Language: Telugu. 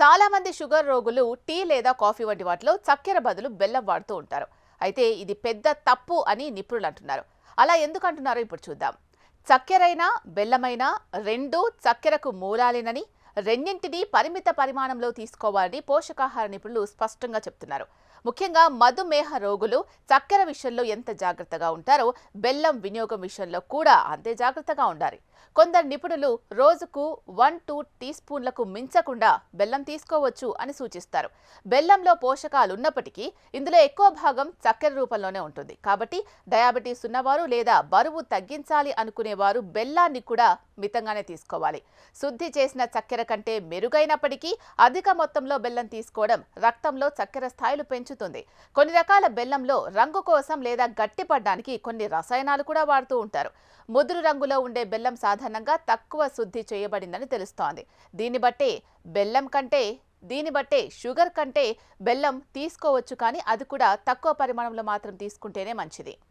చాలా మంది షుగర్ రోగులు టీ లేదా కాఫీ వంటి వాటిలో చక్కెర బదులు బెల్లం వాడుతూ ఉంటారు. అయితే ఇది పెద్ద తప్పు అని నిపుణులు అంటున్నారు. అలా ఎందుకు అంటున్నారో ఇప్పుడు చూద్దాం. చక్కెరైనా బెల్లమైనా రెండూ చక్కెరకు మూలాలేనని, రెండింటినీ పరిమిత పరిమాణంలో తీసుకోవాలని పోషకాహార నిపుణులు స్పష్టంగా చెప్తున్నారు. ముఖ్యంగా మధుమేహ రోగులు చక్కెర విషయంలో ఎంత జాగ్రత్తగా ఉంటారో బెల్లం వినియోగం విషయంలో కూడా అంతే జాగ్రత్తగా ఉండాలి. కొందరు నిపుణులు రోజుకు 1-2 టీ స్పూన్లకు మించకుండా బెల్లం తీసుకోవచ్చు అని సూచిస్తారు. బెల్లంలో పోషకాలు ఉన్నప్పటికీ ఇందులో ఎక్కువ భాగం చక్కెర రూపంలోనే ఉంటుంది. కాబట్టి డయాబెటీస్ ఉన్నవారు లేదా బరువు తగ్గించాలి అనుకునేవారు బెల్లాన్ని కూడా మితంగానే తీసుకోవాలి. శుద్ధి చేసిన చక్కెర కంటే మెరుగైనప్పటికీ అధిక మొత్తంలో బెల్లం తీసుకోవడం రక్తంలో చక్కెర స్థాయిలు పెంచుతుంది. కొన్ని రకాల బెల్లంలో రంగు కోసం లేదా గట్టిపడడానికి కొన్ని రసాయనాలు కూడా వాడుతూ ఉంటారు. ముదురు రంగులో ఉండే బెల్లం సాధారణంగా తక్కువ శుద్ధి చేయబడిందని తెలుస్తోంది. దీన్ని బట్టే షుగర్ కంటే బెల్లం తీసుకోవచ్చు, కానీ అది కూడా తక్కువ పరిమాణంలో మాత్రం తీసుకుంటేనే మంచిది.